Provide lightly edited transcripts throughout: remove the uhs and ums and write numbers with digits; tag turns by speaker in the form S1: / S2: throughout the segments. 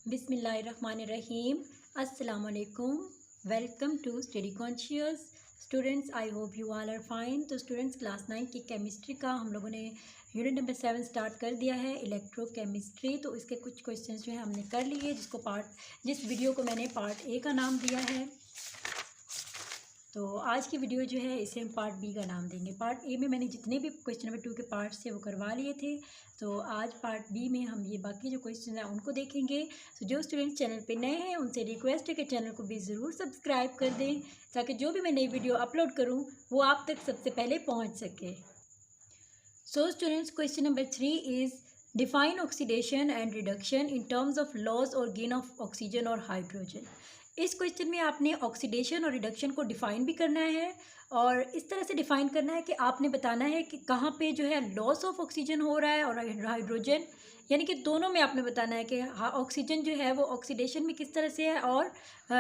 S1: बिस्मिल्लाहिर्रहमानिर्रहीम। अस्सलामुअलैकुम। Welcome to study conscious students. I hope you all are fine. तो students, class 9 की chemistry का हम लोगों ने यूनिट नंबर 7 स्टार्ट कर दिया है, इलेक्ट्रोकेमिस्ट्री। तो इसके कुछ क्वेश्चंस जो है हमने कर लिए, जिस वीडियो को मैंने पार्ट ए का नाम दिया है। तो आज की वीडियो जो है इसे हम पार्ट बी का नाम देंगे। पार्ट ए में मैंने जितने भी क्वेश्चन नंबर 2 के पार्ट्स थे वो करवा लिए थे। तो आज पार्ट बी में हम ये बाकी जो क्वेश्चन हैं उनको देखेंगे। तो जो स्टूडेंट्स चैनल पे नए हैं उनसे रिक्वेस्ट है कि चैनल को भी ज़रूर सब्सक्राइब कर दें, ताकि जो भी मैं नई वीडियो अपलोड करूँ वो आप तक सबसे पहले पहुँच सके। So students, question number 3 is define oxidation and reduction in terms of loss और गेन ऑफ ऑक्सीजन और हाइड्रोजन। इस क्वेश्चन में आपने ऑक्सीडेशन और रिडक्शन को डिफ़ाइन भी करना है, और इस तरह से डिफ़ाइन करना है कि आपने बताना है कि कहाँ पे जो है लॉस ऑफ ऑक्सीजन हो रहा है और हाइड्रोजन, यानी कि दोनों में आपने बताना है कि ऑक्सीजन जो है वो ऑक्सीडेशन में किस तरह से है और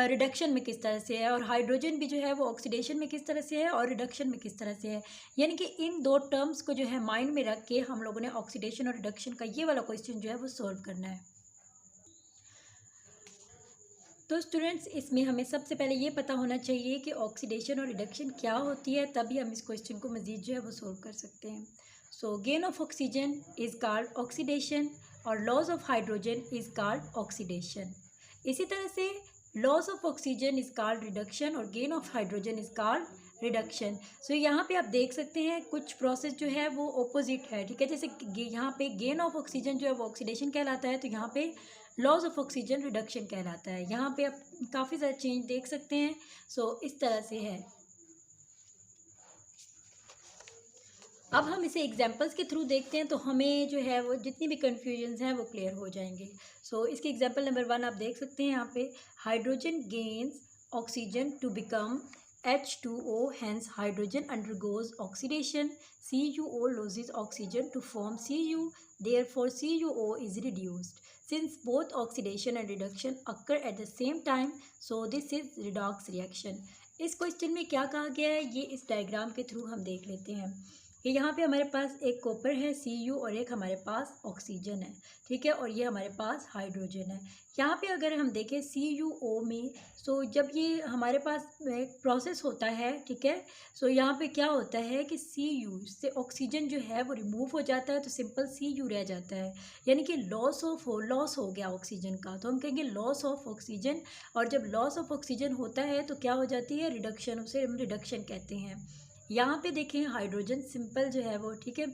S1: रिडक्शन में किस तरह से है, और हाइड्रोजन भी जो है वो ऑक्सीडेशन में किस तरह से है और रिडक्शन में किस तरह से है। यानी कि इन दो टर्म्स को जो है माइंड में रख के हम लोगों ने ऑक्सीडेशन और रिडक्शन का ये वाला क्वेश्चन जो है वो सॉल्व करना है। तो स्टूडेंट्स, इसमें हमें सबसे पहले ये पता होना चाहिए कि ऑक्सीडेशन और रिडक्शन क्या होती है, तभी हम इस क्वेश्चन को मज़ीद जो है वो सोल्व कर सकते हैं। So gain of oxygen is called oxidation और loss of hydrogen is called oxidation. इसी तरह से loss of oxygen is called reduction और gain of hydrogen is called reduction. So यहाँ पे आप देख सकते हैं कुछ प्रोसेस जो है वो ऑपोजिट है, ठीक है। जैसे यहाँ पे गेन ऑफ ऑक्सीजन जो है वो ऑक्सीडेशन कहलाता है, तो यहाँ पे लॉस ऑफ ऑक्सीजन रिडक्शन कहलाता है। यहाँ पे आप काफ़ी ज़्यादा चेंज देख सकते हैं। सो इस तरह से है। अब हम इसे एग्जांपल्स के थ्रू देखते हैं, तो हमें जो है वो जितनी भी कन्फ्यूजन्स हैं वो क्लियर हो जाएंगे। सो इसके एग्जांपल नंबर 1 आप देख सकते हैं यहाँ पे, hydrogen gains oxygen to become H2O, hence hydrogen undergoes oxidation. CuO loses oxygen to form Cu, therefore CuO is reduced. Since both oxidation and reduction occur at the same time, so this is redox reaction. इस question में क्या कहा गया है ये इस diagram के through हम देख लेते हैं कि यहाँ पे हमारे पास एक कॉपर है Cu और एक हमारे पास ऑक्सीजन है, ठीक है, और ये हमारे पास हाइड्रोजन है। यहाँ पे अगर हम देखें CuO में, सो जब ये हमारे पास एक प्रोसेस होता है, ठीक है, सो यहाँ पे क्या होता है कि Cu से ऑक्सीजन जो है वो रिमूव हो जाता है, तो सिंपल Cu रह जाता है, यानी कि लॉस हो गया ऑक्सीजन का, तो हम कहेंगे लॉस ऑफ ऑक्सीजन। और जब लॉस ऑफ ऑक्सीजन होता है तो क्या हो जाती है रिडक्शन, उसे हम रिडक्शन कहते हैं। यहाँ पे देखें हाइड्रोजन सिंपल जो है वो, ठीक है,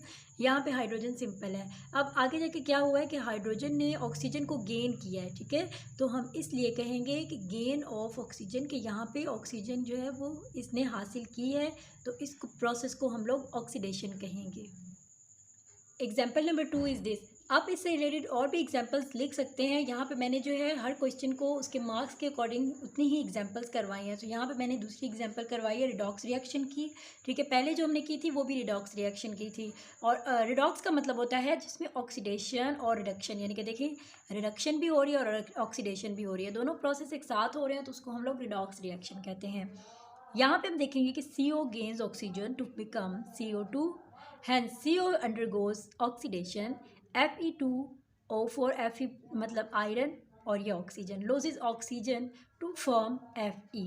S1: यहाँ पे हाइड्रोजन सिंपल है। अब आगे जाके क्या हुआ है कि हाइड्रोजन ने ऑक्सीजन को गेन किया है, ठीक है, तो हम इसलिए कहेंगे कि गेन ऑफ ऑक्सीजन, कि यहाँ पे ऑक्सीजन जो है वो इसने हासिल की है, तो इस प्रोसेस को हम लोग ऑक्सीडेशन कहेंगे। Example number 2 is this. आप इससे रिलेटेड और भी एग्जांपल्स लिख सकते हैं। यहाँ पे मैंने जो है हर क्वेश्चन को उसके मार्क्स के अकॉर्डिंग उतनी ही एग्जांपल्स करवाई हैं। तो यहाँ पे मैंने दूसरी एग्जांपल करवाई है रिडॉक्स रिएक्शन की, ठीक है। पहले जो हमने की थी वो भी रिडॉक्स रिएक्शन की थी, और रिडॉक्स का मतलब होता है जिसमें ऑक्सीडेशन और रिडक्शन, यानी कि देखिए रिडक्शन भी हो रही है और ऑक्सीडेशन भी हो रही है, दोनों प्रोसेस एक साथ हो रहे हैं, तो उसको हम लोग रिडॉक्स रिएक्शन कहते हैं। यहाँ पे हम देखेंगे कि CO gains oxygen to become CO2, hence CO undergoes oxidation. Fe2O4, Fe मतलब आयरन और ये oxygen, loses oxygen to form Fe.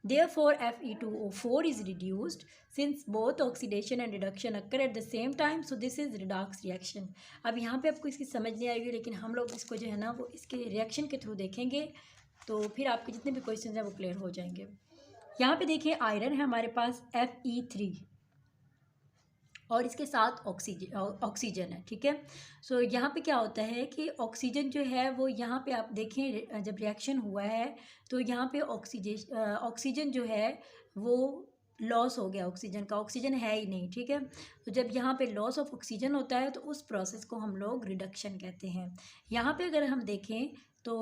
S1: Therefore Fe2O4 is reduced. Since both oxidation and reduction occur at the same time, so this is redox reaction. अब यहाँ पे आपको इसकी समझ नहीं आएगी, लेकिन हम लोग इसको जो है ना वो इसके रिएक्शन के थ्रू देखेंगे, तो फिर आपके जितने भी क्वेश्चन हैं वो क्लियर हो जाएंगे। यहाँ पे देखिए आयरन है हमारे पास Fe3 और इसके साथ ऑक्सीजन है, ठीक है। सो यहाँ पे क्या होता है कि ऑक्सीजन जो है वो यहाँ पे आप देखें जब रिएक्शन हुआ है तो यहाँ पे ऑक्सीजन जो है वो लॉस हो गया, ऑक्सीजन है ही नहीं, ठीक है। तो जब यहाँ पे लॉस ऑफ ऑक्सीजन होता है तो उस प्रोसेस को हम लोग रिडक्शन कहते हैं। यहाँ पे अगर हम देखें तो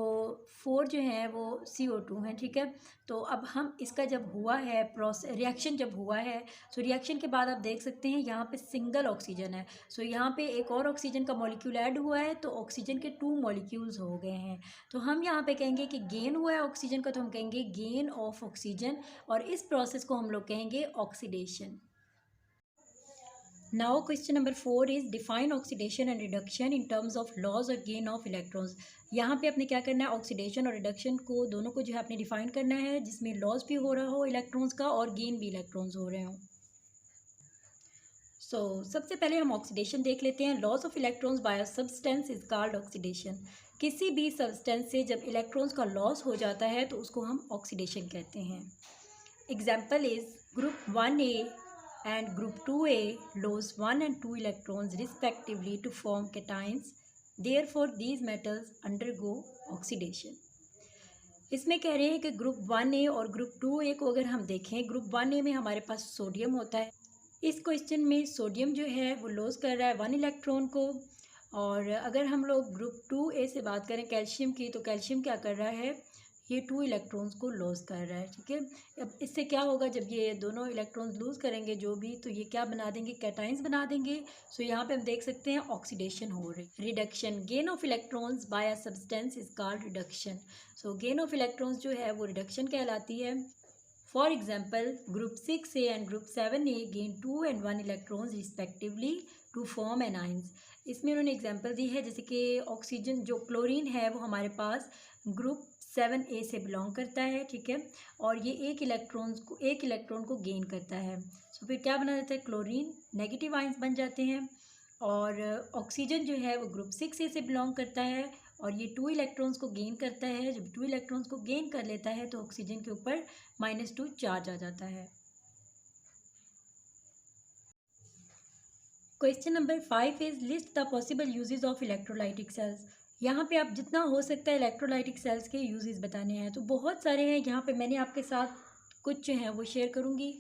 S1: 4 जो है वो CO2 है, ठीक है। तो अब हम इसका जब हुआ है रिएक्शन जब हुआ है, सो रिएक्शन के बाद आप देख सकते हैं यहाँ पे सिंगल ऑक्सीजन है, सो यहाँ पे एक और ऑक्सीजन का मॉलिक्यूल ऐड हुआ है, तो ऑक्सीजन के 2 मॉलिक्यूल्स हो गए हैं। तो हम यहाँ पे कहेंगे कि गेन हुआ है ऑक्सीजन का, तो हम कहेंगे गेन ऑफ ऑक्सीजन, और इस प्रोसेस को हम लोग कहेंगे oxidation. Now question number 4 is define oxidation and reduction in terms of loss और गेन ऑफ इलेक्ट्रॉन्स। यहाँ पे आपने क्या करना है, ऑक्सीडेशन और रिडक्शन को दोनों को जो है आपने डिफाइन करना है, जिसमें लॉस भी हो रहा हो इलेक्ट्रॉन्स का और गेन भी इलेक्ट्रॉन्स हो रहे हों। सबसे पहले हम ऑक्सीडेशन देख लेते हैं। Loss of electrons by a substance is called oxidation. किसी भी सब्सटेंस से जब इलेक्ट्रॉन्स का लॉस हो जाता है तो उसको हम ऑक्सीडेशन कहते हैं। Example is group 1A and group 2A lose 1 and 2 electrons respectively to form cations. Therefore these metals undergo oxidation. इसमें कह रहे हैं कि ग्रुप 1A और ग्रुप 2A को अगर हम देखें, ग्रुप 1A में हमारे पास सोडियम होता है। इस क्वेश्चन में सोडियम जो है वो लॉस कर रहा है 1 इलेक्ट्रॉन को, और अगर हम लोग ग्रुप 2A से बात करें कैल्शियम की, तो कैल्शियम क्या कर रहा है, ये 2 इलेक्ट्रॉन्स को लॉस कर रहा है। ठीक है, अब इससे क्या होगा, जब ये दोनों इलेक्ट्रॉन्स लूज़ करेंगे जो भी, तो ये क्या बना देंगे, कैटाइंस बना देंगे। सो यहाँ पे हम देख सकते हैं ऑक्सीडेशन हो रही। Reduction, gain of electrons by a substance is called reduction. So gain of electrons जो है वो रिडक्शन कहलाती है। For example group 6A and group 7A gain 2 and 1 electrons respectively to form anions. इसमें उन्होंने एग्जाम्पल दी है, जैसे कि ऑक्सीजन जो क्लोरीन है वो हमारे पास ग्रुप 7A से बिलोंग करता है। ठीक है, और ये एक इलेक्ट्रॉन को गेन करता है। सो फिर क्या बना जाता है, क्लोरीन नेगेटिव आइंस बन जाते हैं। और ऑक्सीजन जो है वो ग्रुप 6A से बिलोंग करता है और ये 2 इलेक्ट्रॉन्स को गेन करता है। जब 2 इलेक्ट्रॉन्स को गेन कर लेता है तो ऑक्सीजन के ऊपर -2 चार्ज आ जाता है। Question number 5 is list the possible uses of electrolytic cells. यहाँ पे आप जितना हो सकता है इलेक्ट्रोलाइटिक सेल्स के यूजेस बताने हैं, तो बहुत सारे हैं। यहाँ पे मैंने आपके साथ कुछ जो हैं वो शेयर करूँगी।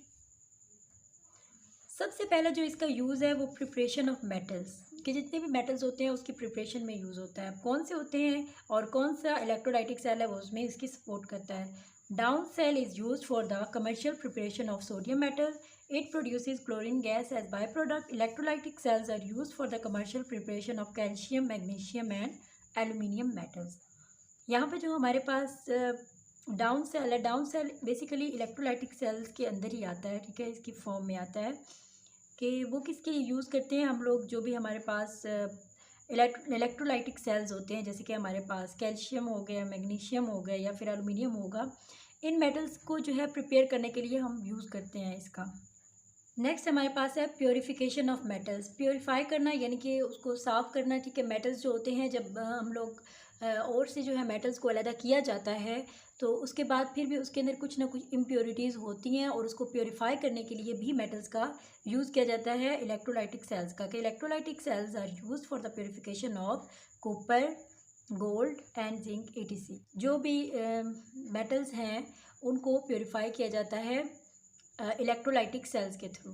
S1: सबसे पहला जो इसका यूज़ है वो प्रिपरेशन ऑफ मेटल्स, कि जितने भी मेटल्स होते हैं उसकी प्रिपरेशन में यूज़ होता है। कौन से होते हैं और कौन सा इलेक्ट्रोलाइटिक सेल है वो उसमें इसकी सपोर्ट करता है। Down cell is use for the commercial preparation of sodium metal, it produces chlorine gas as by product. Electrolytic cells are use for the commercial preparation of calcium, magnesium and aluminium metals. यहाँ पे जो हमारे पास Down cell है, Down cell basically electrolytic cells के अंदर ही आता है। ठीक है, इसकी फॉर्म में आता है कि वो किसके लिए यूज़ करते हैं। हम लोग जो भी हमारे पास इलेक्ट्रोलाइटिक सेल्स होते हैं, जैसे कि हमारे पास कैल्शियम हो गया, मैग्नीशियम हो गया या फिर एल्युमिनियम होगा, इन मेटल्स को जो है प्रिपेयर करने के लिए हम यूज़ करते हैं इसका। नेक्स्ट हमारे पास है प्योरीफिकेशन ऑफ मेटल्स। प्योरीफाई करना यानी कि उसको साफ़ करना। ठीक है, मेटल्स जो होते हैं जब हम लोग और से जो है मेटल्स को अलग किया जाता है तो उसके बाद फिर भी उसके अंदर कुछ ना कुछ इम्प्योरिटीज़ होती हैं और उसको प्योरीफाई करने के लिए भी मेटल्स का यूज़ किया जाता है इलेक्ट्रोलाइटिक सेल्स का। कि electrolytic cells are use for the purification of copper, gold and zinc etc। जो भी मेटल्स हैं उनको प्योरीफाई किया जाता है इलेक्ट्रोलाइटिक सेल्स के थ्रू।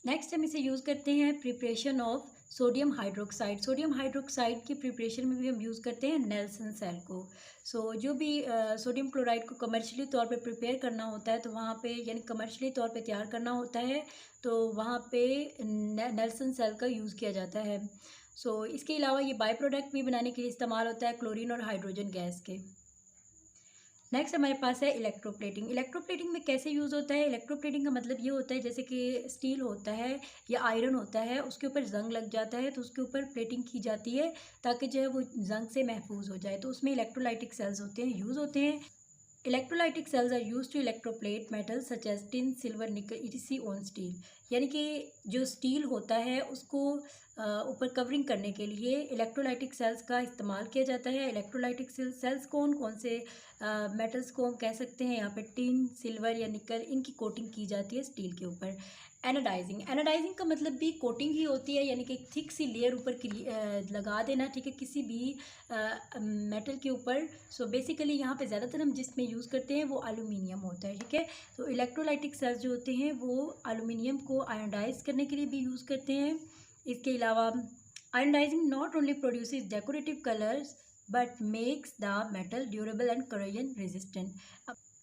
S1: नेक्स्ट हम इसे यूज़ करते हैं preparation of sodium hydroxide. Sodium hydroxide की प्रिपरेशन में भी हम यूज़ करते हैं नेल्सन सेल को। जो भी सोडियम क्लोराइड को कमर्शियली तौर पे प्रिपेयर करना होता है तो वहाँ पे यानी कमर्शियली तौर पे तैयार करना होता है तो वहाँ पे नेल्सन सेल का यूज़ किया जाता है। इसके अलावा ये बाई प्रोडक्ट भी बनाने के लिए इस्तेमाल होता है क्लोरीन और हाइड्रोजन गैस के। नेक्स्ट हमारे पास है इलेक्ट्रोप्लेटिंग। इलेक्ट्रोप्लेटिंग में कैसे यूज़ होता है, इलेक्ट्रोप्लेटिंग का मतलब ये होता है जैसे कि स्टील होता है या आयरन होता है, उसके ऊपर जंग लग जाता है तो उसके ऊपर प्लेटिंग की जाती है ताकि जो है वो जंग से महफूज हो जाए। तो उसमें इलेक्ट्रोलाइटिक सेल्स होते हैं, यूज़ होते हैं। Electrolytic cells are use to electroplate metal such as tin, silver, nickel etc on steel. यानी कि जो स्टील होता है उसको ऊपर कवरिंग करने के लिए इलेक्ट्रोलाइटिक सेल्स का इस्तेमाल किया जाता है। इलेक्ट्रोलाइटिक सेल्स कौन कौन से मेटल्स को हम कह सकते हैं, यहाँ पे टिन, सिल्वर या निकल, इनकी कोटिंग की जाती है स्टील के ऊपर। एनोडाइजिंग, एनोडाइजिंग का मतलब भी कोटिंग ही होती है, यानी कि एक थिक सी लेयर ऊपर लगा देना। ठीक है, किसी भी मेटल के ऊपर। बेसिकली यहाँ पे ज़्यादातर हम जिसमें यूज़ करते हैं वो एल्यूमिनियम होता है। ठीक है, तो इलेक्ट्रोलाइटिक सेल्स जो होते हैं वो एल्यूमिनियम को आयोडाइज करने के लिए भी यूज़ करते हैं। इसके अलावा anodizing not only produces decorative colours but makes the metal durable and corrosion resistant.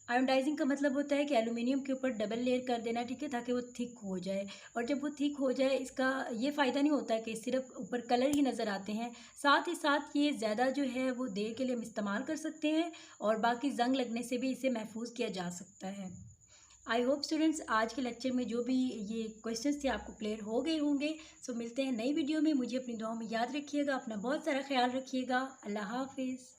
S1: Anodizing का मतलब होता है कि एल्यूमिनियम के ऊपर डबल लेयर कर देना। ठीक है, ताकि वो थिक हो जाए। और जब वो थिक हो जाए इसका ये फ़ायदा नहीं होता है कि सिर्फ ऊपर कलर ही नज़र आते हैं, साथ ही साथ ये ज़्यादा जो है वो देर के लिए हम इस्तेमाल कर सकते हैं और बाकी जंग लगने से भी इसे महफूज किया जा सकता है। आई होप स्टूडेंट्स आज के लेक्चर में जो भी ये क्वेश्चंस थे आपको क्लियर हो गए होंगे। सो मिलते हैं नई वीडियो में। मुझे अपनी दुआओं में याद रखिएगा, अपना बहुत सारा ख्याल रखिएगा। अल्लाह हाफिज़।